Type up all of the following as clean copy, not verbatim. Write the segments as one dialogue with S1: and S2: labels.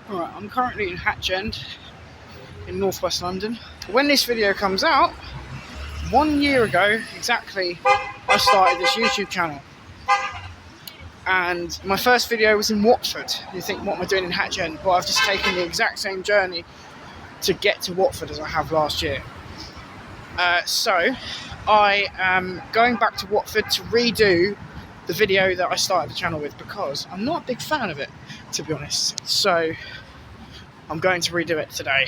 S1: Alright, I'm currently in Hatch End in northwest London. When this video comes out, 1 year ago exactly, I started this YouTube channel. And my first video was in Watford. You think, what am I doing in Hatch End? Well, I've just taken the exact same journey to get to Watford as I have last year. So, I am going back to Watford to redo the video that I started the channel with because I'm not a big fan of it, to be honest. So, I'm going to redo it today.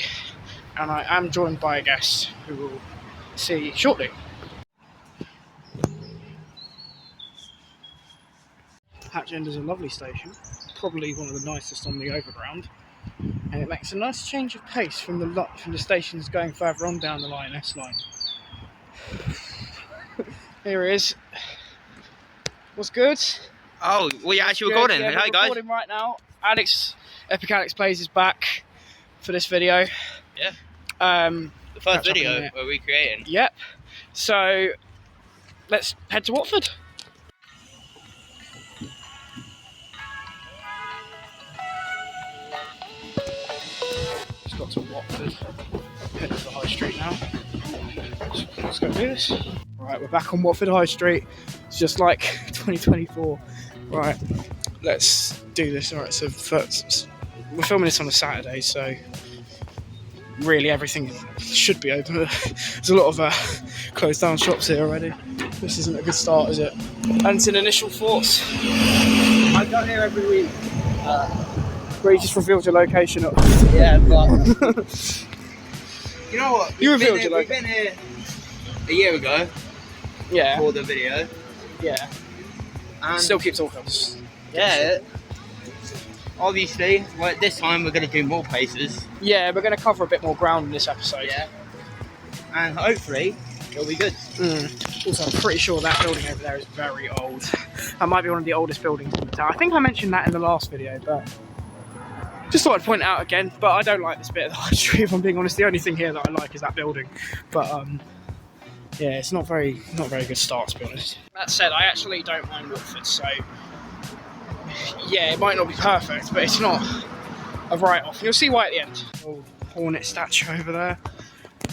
S1: And I am joined by a guest who we'll see shortly. Hatch End is a lovely station, probably one of the nicest on the overground, and it makes a nice change of pace from the stations going further on down the line, S-line. Here he is. What's good?
S2: Oh, we actually recording.
S1: Yeah,
S2: Hi
S1: we're
S2: guys.
S1: recording right now. Epic Alex Plays is back for this video.
S2: Yeah. The first
S1: Catch up in a
S2: video
S1: minute.
S2: we're recreating.
S1: Yep. So let's head to Watford. Just got to Watford. Heading to the High Street now. Let's go do this. Right, we're back on Watford High Street. It's just like 2024. Right, let's do this. Alright, so first, we're filming this on a Saturday, so really everything should be open. There's a lot of closed down shops here already. This isn't a good start, is it? Anton, initial thoughts?
S2: I go here every week.
S1: Where you just revealed your location.
S2: Yeah, but you know what?
S1: You revealed your
S2: We've
S1: location.
S2: been here a year ago
S1: Yeah.
S2: for the video.
S1: Yeah.
S2: And
S1: Still keep talking.
S2: yeah. Obviously, well, this time we're going to do more places.
S1: Yeah, we're going to cover a bit more ground in this episode.
S2: Yeah. And hopefully it'll be good.
S1: Also, I'm pretty sure that building over there is very old. That might be one of the oldest buildings in the town. I think I mentioned that in the last video, but just thought I'd point it out again. But I don't like this bit of the High Street, if I'm being honest. The only thing here that I like is that building. But yeah, it's not very good start, to be honest. That said, I actually don't mind Watford, so yeah, it might not be perfect, but it's not a write-off. You'll see why at the end. Old Hornet statue over there.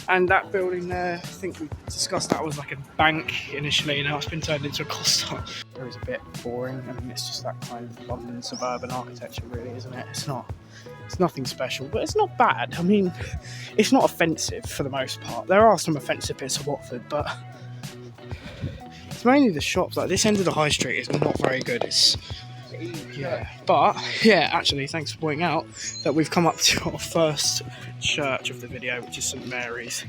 S1: And that building there, I think we discussed that was like a bank initially, now it's been turned into a Costa. It was a bit boring. I mean, it's just that kind of London suburban architecture, really, isn't it? It's nothing special, but it's not bad. I mean, it's not offensive for the most part. There are some offensive bits of Watford, but it's mainly the shops. Like this end of the High Street is not very good. Yeah, but yeah, actually, thanks for pointing out that we've come up to our first church of the video, which is St Mary's,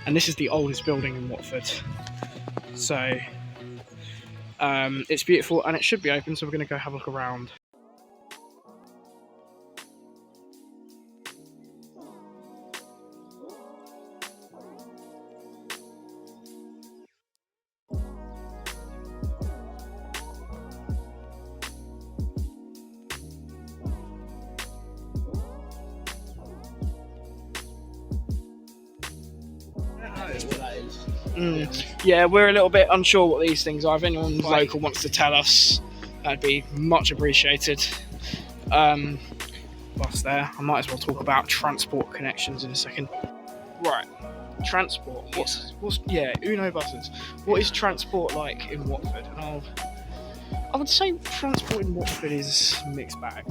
S1: and this is the oldest building in Watford. So it's beautiful and it should be open, so we're going to go have a look around. Yeah, we're a little bit unsure what these things are. If anyone local wants to tell us, that'd be much appreciated. Whilst there, I might as well talk about transport connections in a second. Right, transport. What's Uno buses. What is transport like in Watford? And I would say transport in Watford is a mixed bag.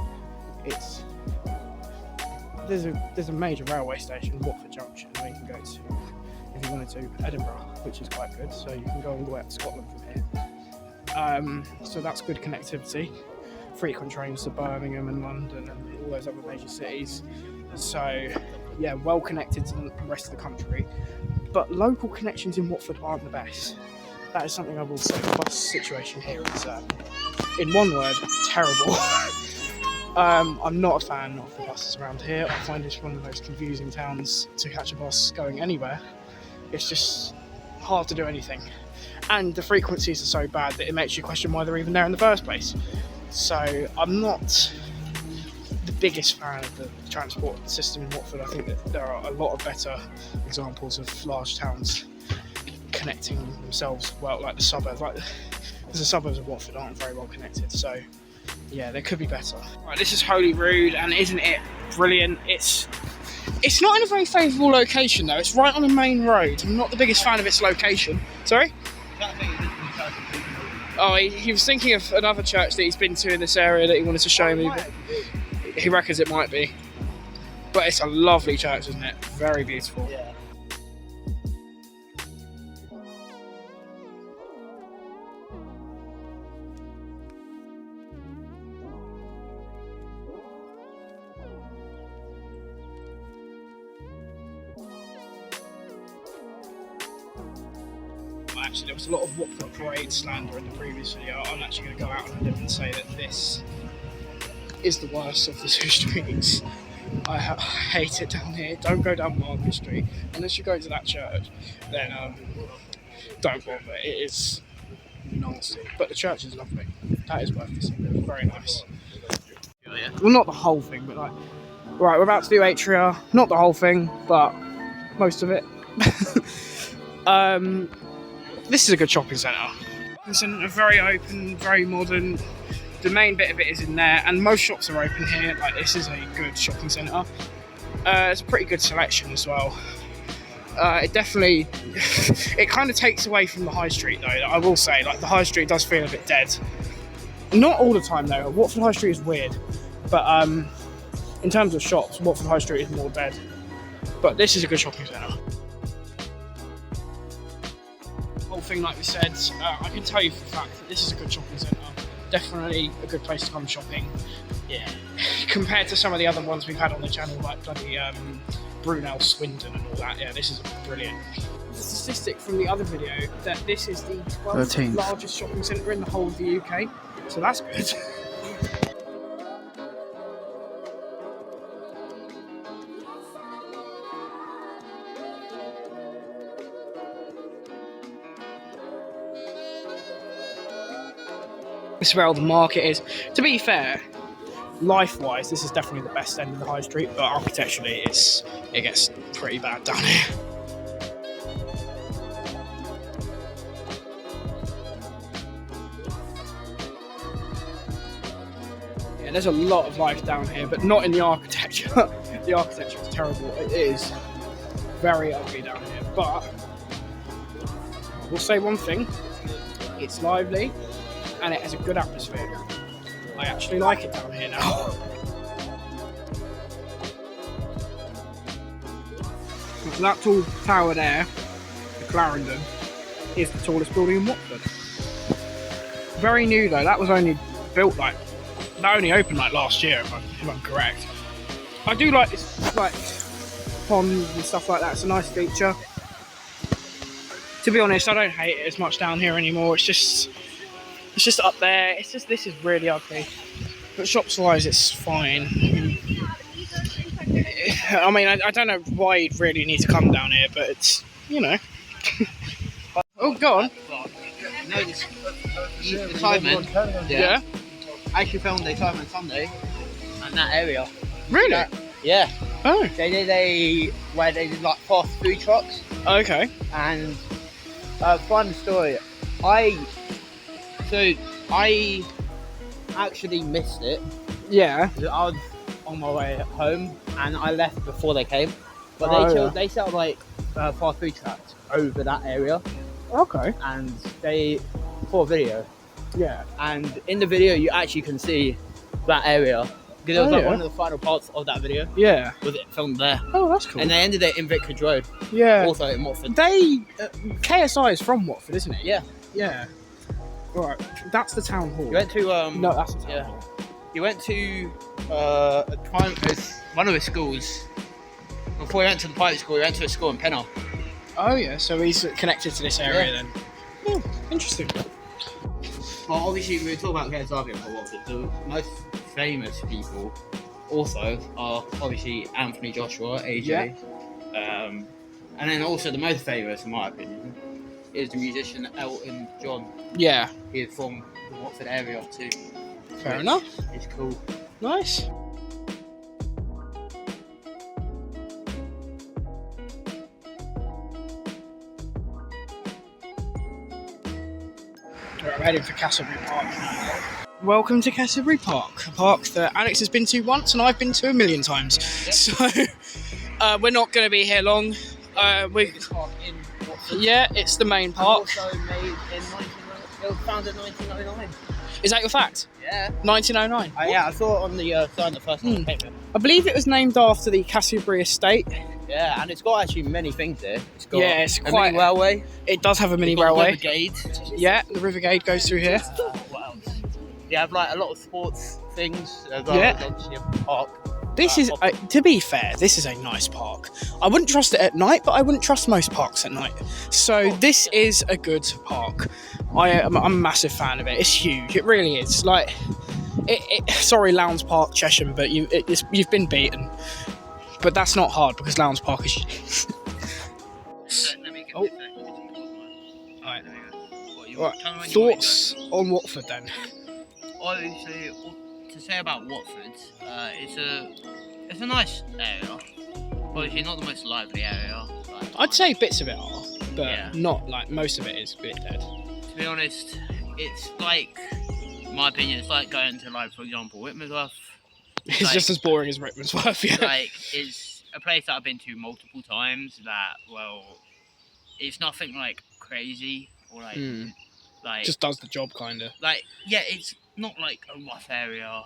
S1: There's a major railway station, Watford Junction, where you can go to if you wanted to Edinburgh, which is quite good. So you can go all the way up to Scotland from here. So that's good connectivity. Frequent trains to Birmingham and London and all those other major cities. So yeah, well connected to the rest of the country. but local connections in Watford aren't the best. That is something I will say. The bus situation here is, in one word, terrible. I'm not a fan of the buses around here. I find it's one of the most confusing towns to catch a bus going anywhere. It's just hard to do anything. And the frequencies are so bad that it makes you question why they're even there in the first place. So I'm not the biggest fan of the transport system in Watford. I think that there are a lot of better examples of large towns connecting themselves well, like the suburbs. Like the suburbs of Watford aren't very well connected, so yeah, they could be better. Right, this is Holyrood, and isn't it brilliant? It's not in a very favourable location though. It's right on a main road. I'm not the biggest fan of its location. Sorry? Oh, he was thinking of another church that he's been to in this area that he wanted to show me. But he reckons it might be. But it's a lovely church, isn't it? Very beautiful.
S2: Yeah.
S1: Actually, there was a lot of Watford Parade slander in the previous video. I'm actually going to go out on a limb and say that this is the worst of the two streets. I hate it down here. Don't go down Market Street unless you go to that church. Then don't bother. It is nasty, but the church is lovely. That is worth visiting. It's very nice.
S2: Yeah.
S1: Well, not the whole thing, but like, right, we're about to do Atria. Not the whole thing, but most of it. This is a good shopping centre. It's very open, very modern. The main bit of it is in there, and most shops are open here. Like, this is a good shopping centre. It's a pretty good selection as well. It definitely, it kind of takes away from the high street though. I will say, like, the high street does feel a bit dead. Not all the time though. Watford High Street is weird, but in terms of shops, Watford High Street is more dead. But this is a good shopping centre. Whole thing, like we said, I can tell you for a fact that this is a good shopping centre. Definitely a good place to come shopping. Yeah. Compared to some of the other ones we've had on the channel, like bloody Brunel, Swindon and all that. Yeah, this is brilliant. The statistic from the other video that this is the 12th largest shopping centre in the whole of the UK. So that's good. This is where all the market is. To be fair, life-wise, this is definitely the best end of the high street, but architecturally, it gets pretty bad down here. Yeah, there's a lot of life down here, but not in the architecture. The architecture is terrible. It is very ugly down here, but we'll say one thing: it's lively. And it has a good atmosphere. I actually like it down here now. That tall tower there, the Clarendon, is the tallest building in Watford. Very new though. That was only built that only opened last year, if I'm correct. I do like this, like ponds and stuff like that. It's a nice feature. To be honest, I don't hate it as much down here anymore. It's just up there. This is really ugly. But shops wise, it's fine. I mean, I don't know why you'd really need to come down here, but it's, you know. Oh, go on.
S2: No, the Tideman.
S1: Yeah.
S2: I actually filmed the Tideman Sunday in that area.
S1: Really?
S2: Yeah.
S1: Oh.
S2: They did where they did like fast food trucks.
S1: Okay.
S2: And fun story. I actually missed it.
S1: Yeah.
S2: I was on my way home and I left before they came. But they set up like fast food trucks over that area.
S1: Okay.
S2: And they, for a video.
S1: Yeah.
S2: And in the video you actually can see that area. Because it was like one of the final parts of that video.
S1: Yeah.
S2: Was it filmed there.
S1: Oh, that's cool.
S2: And they ended it in Vicarage Road.
S1: Yeah.
S2: Also in Watford.
S1: KSI is from Watford, isn't it?
S2: Yeah.
S1: Yeah. Right. That's the town hall.
S2: You went to
S1: no, that's the town hall.
S2: You went to one of his schools. Before you went to the private school, you went to a school in Penner.
S1: Oh yeah, so he's connected to this area then. Oh, interesting.
S2: Well, obviously, we were talking about getting targeted for Watford. The most famous people also are obviously Anthony Joshua, AJ. And then also the most famous, in my opinion, is the musician Elton John.
S1: Yeah.
S2: He is from the Watford area too.
S1: Fair enough.
S2: It's cool.
S1: Nice. Right, I'm heading for Castlebury Park now. Welcome to Castlebury Park, a park that Alex has been to once and I've been to a million times.
S2: Yep.
S1: So we're not going to be here long. Yeah, it's the main park.
S2: Also made in it was founded in 1909.
S1: Is that your fact?
S2: Yeah.
S1: 1909.
S2: Yeah, I saw it on the sign the first time I came here.
S1: I believe it was named after the Castlebury estate.
S2: Yeah, and it's got actually many things there. It's got
S1: it's
S2: a
S1: quite
S2: mini railway.
S1: It does have a mini
S2: It's got
S1: railway.
S2: The Rivergate.
S1: Yeah, the Rivergate goes through here.
S2: What else? You have like a lot of sports things as well.
S1: Yeah.
S2: As obviously a park.
S1: This is, to be fair, this is a nice park. I wouldn't trust it at night, but I wouldn't trust most parks at night. So this is a good park. I'm a massive fan of it. It's huge. It really is. Like, sorry, Lowndes Park, Chesham, but you've been beaten. But that's not hard because Lowndes Park is huge. Oh. Right. Thoughts on Watford then?
S2: Obviously, to say about Watford, it's a nice area. Obviously, not the most lively area.
S1: I'd say bits of it are, but not like most of it is a bit dead.
S2: To be honest, it's like, in my opinion, it's like going to, like, for example, Whitmanworth.
S1: It's
S2: like,
S1: just as boring as Rickmansworth, yeah.
S2: Like, it's a place that I've been to multiple times that, well, it's nothing, like, crazy or, like, like...
S1: Just does the job, kind of.
S2: Like, yeah, it's not, like, a rough area.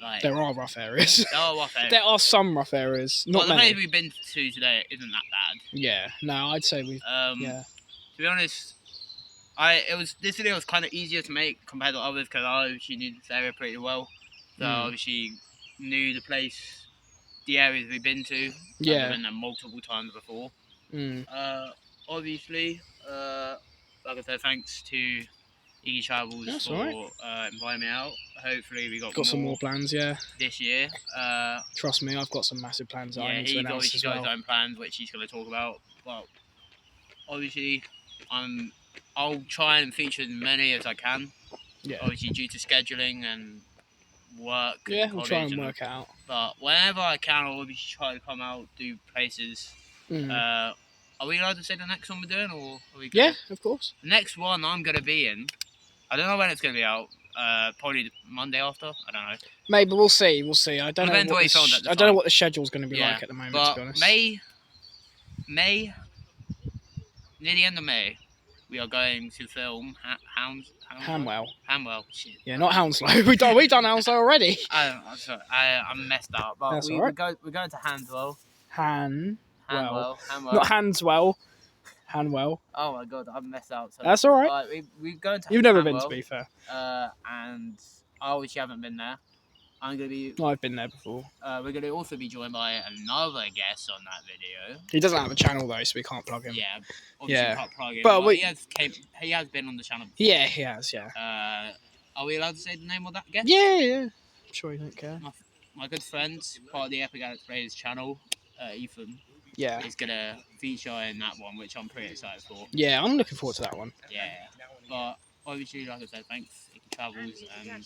S2: Like,
S1: there are rough areas.
S2: There are rough areas.
S1: There are some rough areas, not
S2: well,
S1: many.
S2: the place we've been to today isn't that bad.
S1: Yeah, no, I'd say we've...
S2: To be honest, this video was kind of easier to make compared to others because I obviously knew this area pretty well. So I obviously knew the place, the areas we've been to.
S1: Yeah.
S2: I've been there multiple times before. Obviously, like I said, thanks to Iggy Travels for inviting me out. Hopefully we got
S1: some more plans,
S2: this year.
S1: Trust me, I've got some massive plans.
S2: Yeah, he's obviously got his own plans, which he's going to talk about. But obviously, I'll try and feature as many as I can. Yeah. Obviously, due to scheduling and work.
S1: Yeah, we'll try and work it out.
S2: But whenever I can, I'll obviously try to come out, do places. Are we allowed to say the next one we're doing, or are we?
S1: Yeah, of course.
S2: The next one I'm going to be in. I don't know when it's going to be out. Probably Monday after. I don't know. Maybe
S1: we'll see. We'll see. I don't know. I don't know what the schedule's going to be like at the moment.
S2: But
S1: to be honest.
S2: May, near the end of May, we are going to film
S1: Hamwell.
S2: Shit.
S1: Yeah, not Hounslow. we done Hounslow already.
S2: I'm sorry. I'm messed up. But we're going to Hanwell. Hanwell.
S1: Not Hanswell. Hanwell.
S2: Oh my god, I'm messed up. So,
S1: that's all right.
S2: We're going to
S1: You've never been, to be fair.
S2: And I obviously haven't been there. I'm going to be...
S1: I've been there before.
S2: We're going to also be joined by another guest on that video.
S1: He doesn't have a channel though, so we can't plug him.
S2: Yeah, obviously can't plug him.
S1: But
S2: he has been on the channel before.
S1: Yeah, he has, yeah.
S2: Are we allowed to say the name of that guest?
S1: Yeah. I'm sure you don't care.
S2: My good friend, part of the Epic Alex Players channel, Ethan.
S1: Yeah.
S2: Is going to feature in that one, which I'm pretty excited for.
S1: Yeah, I'm looking forward to that one.
S2: Yeah. But obviously, like I said, thanks, Iggy Travels. And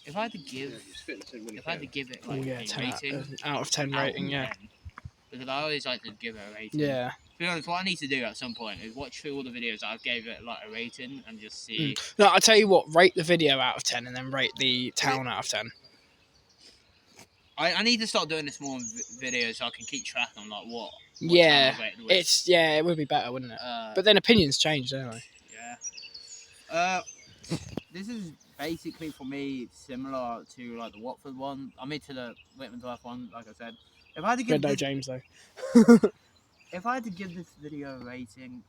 S2: if I had to give it like a
S1: 10
S2: rating,
S1: out of 10 rating, 10,
S2: because I always like to give it a rating.
S1: Yeah.
S2: To be honest, what I need to do at some point is watch through all the videos that I gave it like a rating and just see.
S1: No, I tell you what, rate the video out of 10 and then rate the town out of 10.
S2: I need to start doing this more in videos so I can keep track on like what
S1: it would be better, wouldn't it? But then opinions change, don't they?
S2: Yeah. This is basically for me similar to like the Watford one. I mean to the Whitmanworth one, like I said. If I had to give
S1: James though.
S2: If I had to give this video a rating,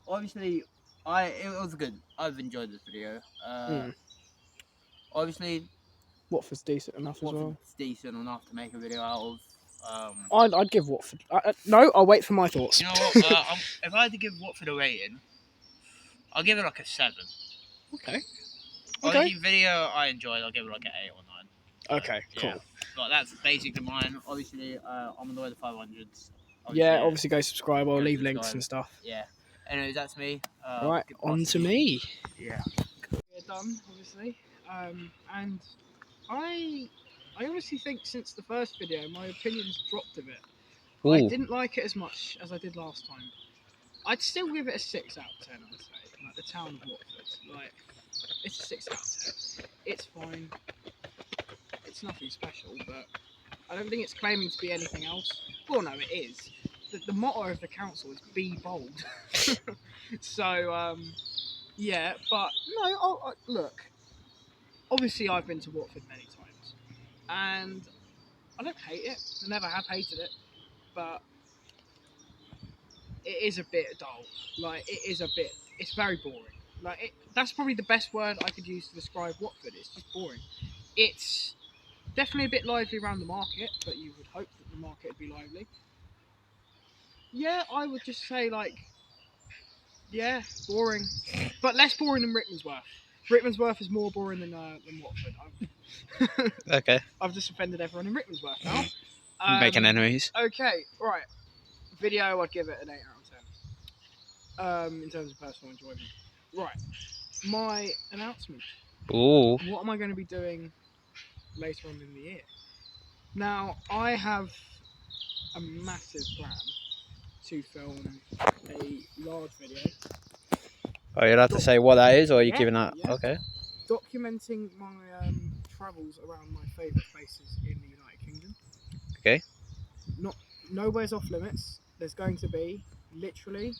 S2: obviously it was good. I've enjoyed this video. Obviously.
S1: Watford's decent enough as well.
S2: Watford's decent enough to make a video out of.
S1: I'd give Watford. No, I'll wait for my thoughts.
S2: You know what? If I had to give Watford a rating, I'll give it like a 7.
S1: Okay.
S2: Obviously, video I enjoyed, I'll give it like an 8 or 9.
S1: Okay, cool.
S2: Yeah. But that's basically mine. Obviously, I'm on the way to 500s.
S1: Yeah, obviously go subscribe. I'll
S2: Go
S1: leave
S2: subscribe.
S1: links and stuff.
S2: Yeah. Anyways, that's me.
S1: Right, on to me.
S2: Yeah.
S1: We're done, obviously. And I honestly think since the first video, my opinion's dropped a bit.
S3: Ooh.
S1: I didn't like it as much as I did last time. I'd still give it a 6 out of 10, I'd say. Like the town of Watford. Like, it's a 6 out of 10. It's fine. It's nothing special, but I don't think it's claiming to be anything else. Well, no, it is. The motto of the council is be bold. So, yeah, but no, look. Obviously, I've been to Watford many times, and I don't hate it. I never have hated it, but it is a bit dull. Like, it's very boring. Like, that's probably the best word I could use to describe Watford. It's just boring. It's definitely a bit lively around the market, but you would hope that the market would be lively. Yeah, I would just say, like, yeah, boring. But less boring than Rickmansworth. Rickmansworth is more boring than Watford.
S3: Okay.
S1: I've just offended everyone in Rickmansworth now.
S3: Making enemies.
S1: Okay, right. Video, I'd give it an 8 out of 10. In terms of personal enjoyment. Right. My announcement.
S3: Ooh.
S1: What am I going to be doing later on in the year? Now, I have a massive plan to film a large video
S3: Oh, you'll have to say what that is, or are you
S1: Yeah,
S3: giving that?
S1: yeah.
S3: Okay.
S1: documenting my travels around my favourite places in the United Kingdom.
S3: Okay.
S1: Nowhere's off limits. There's going to be literally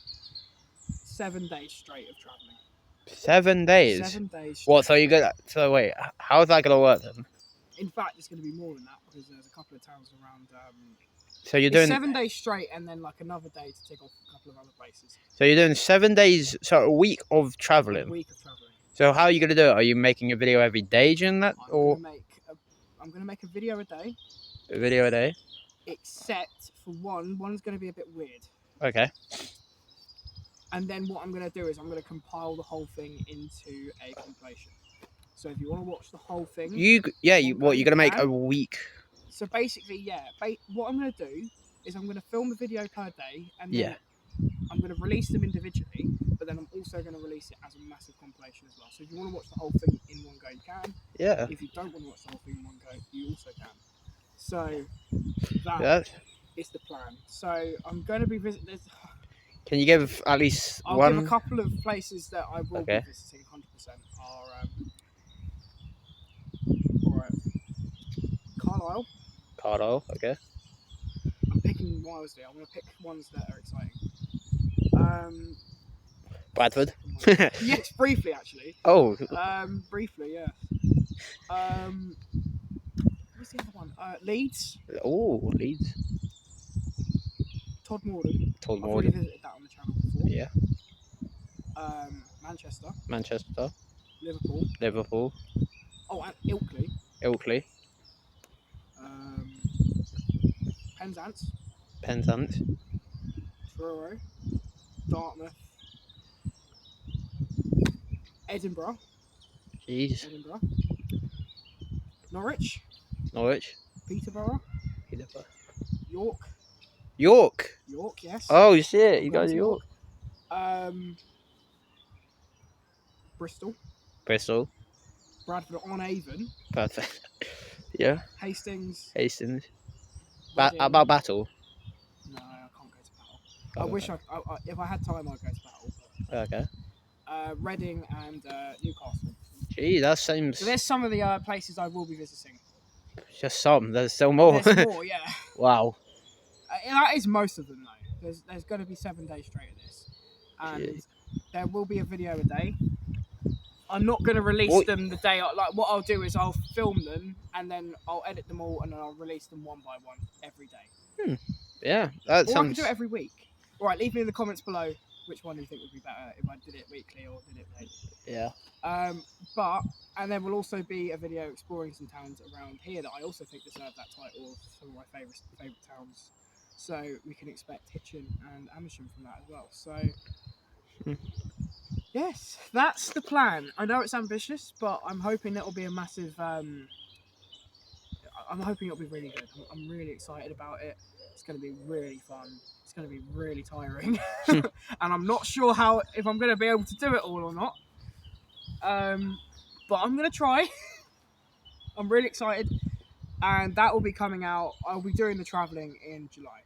S1: 7 days straight of travelling.
S3: 7 days.
S1: 7 days.
S3: What? So
S1: straight.
S3: you go? So wait, how is that gonna work then?
S1: In fact, it's going to be more than that because there's a couple of towns around.
S3: So you're
S1: It's
S3: doing
S1: 7 days straight, and then like another day to tick off a couple of other places.
S3: So you're doing 7 days, so a week of
S1: A
S3: traveling.
S1: week of travelling.
S3: So how are you gonna do it? Are you making a video every day during that, or
S1: I'm going to make a video a day.
S3: a video a day?
S1: Except for one's going to be a bit weird.
S3: Okay.
S1: And then what I'm going to do is I'm going to compile the whole thing into a compilation. So if you want to watch the whole thing...
S3: You're gonna make a week?
S1: So basically, yeah. What I'm going to do is I'm going to film a video per day, and then I'm going to release them individually, but then I'm also going to release it as a massive compilation as well. So if you want to watch the whole thing in one go, you can.
S3: Yeah.
S1: If you don't want to watch the whole thing in one go, you also can. So that is the plan. So I'm going to be visiting...
S3: Can you give at least
S1: I'll
S3: one?
S1: give a couple of places that I will be visiting 100% are alright.
S3: Carlisle, okay.
S1: I'm picking Wisely. I'm going to pick ones that are exciting.
S3: Bradford.
S1: Yes, briefly actually.
S3: Oh.
S1: Briefly, yeah. What's the other one? Leeds.
S3: Oh, Leeds.
S1: Todmorden. I've already visited that on the channel before.
S3: Yeah.
S1: Manchester. Liverpool. Oh, and
S3: Ilkley. Penzance.
S1: Truro. Dartmouth. Edinburgh.
S3: Jeez.
S1: Norwich. Peterborough. York, yes.
S3: Oh shit, you go to York.
S1: Bristol. Bradford-on-Avon.
S3: Perfect. Yeah.
S1: Hastings.
S3: How about Battle?
S1: No, I can't go to Battle. I wish if I had time, I'd go to Battle. But,
S3: okay.
S1: Reading and Newcastle.
S3: Gee, that seems...
S1: So there's some of the places I will be visiting.
S3: Just some. There's still more.
S1: There's more, yeah.
S3: Wow.
S1: That is most of them, though. There's going to be 7 days straight of this. And there will be a video a day. I'm not going to release them the day. Like, what I'll do is I'll film them, and then I'll edit them all, and then I'll release them one by one every day.
S3: Yeah, that
S1: Or
S3: sounds...
S1: I can do it every week. All right, leave me in the comments below which one do you think would be better if I did it weekly or did it daily?
S3: Yeah.
S1: And then will also be a video exploring some towns around here that I also think deserve that title of some of my favourite towns. So we can expect Hitchin and Amersham from that as well. So yes, that's the plan. I know it's ambitious, but I'm hoping it'll be a massive. I'm hoping it'll be really good. I'm really excited about it. It's going to be really fun. It's going to be really tiring, and I'm not sure if I'm going to be able to do it all or not. But I'm going to try. I'm really excited, and that will be coming out. I'll be doing the travelling in July,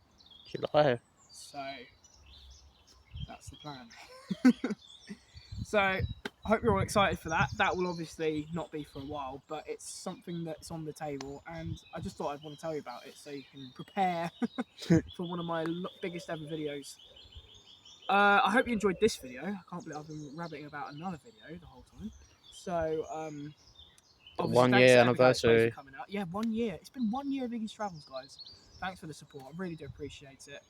S3: July.
S1: so that's the plan. So I hope you're all excited for that. That will obviously not be for a while, but it's something that's on the table, and I just thought I'd want to tell you about it so you can prepare for one of my biggest ever videos. I hope you enjoyed this video. I can't believe I've been rabbiting about another video the whole time. So
S3: The
S1: obviously,
S3: 1
S1: thanks
S3: year
S1: to Epic Alex Plays
S3: anniversary.
S1: for coming out. Yeah, 1 year. It's been 1 year of Iggy's Travels, guys. Thanks for the support. I really do appreciate it.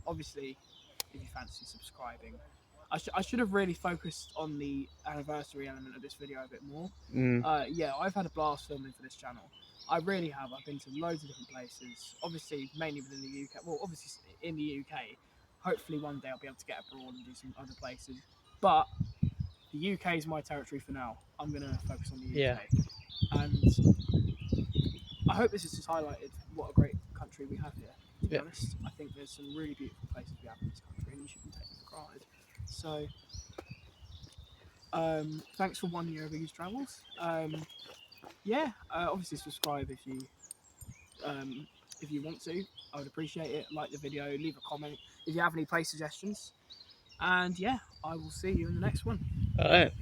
S1: Obviously, if you fancy subscribing, I should have really focused on the anniversary element of this video a bit more. Yeah, I've had a blast filming for this channel. I really have. I've been to loads of different places. Obviously, mainly within the UK. Well, obviously in the UK. Hopefully one day I'll be able to get abroad and do some other places. But the UK is my territory for now. I'm going to focus on the UK.
S3: Yeah.
S1: And I hope this has just highlighted what a great country we have here. To be honest, I think there's some really beautiful places we have in this country, and we shouldn't take them for granted. So, thanks for 1 year of Iggy's Travels. Yeah, obviously subscribe if you want to. I would appreciate it. Like the video, leave a comment if you have any place suggestions. And yeah, I will see you in the next one.
S3: All right.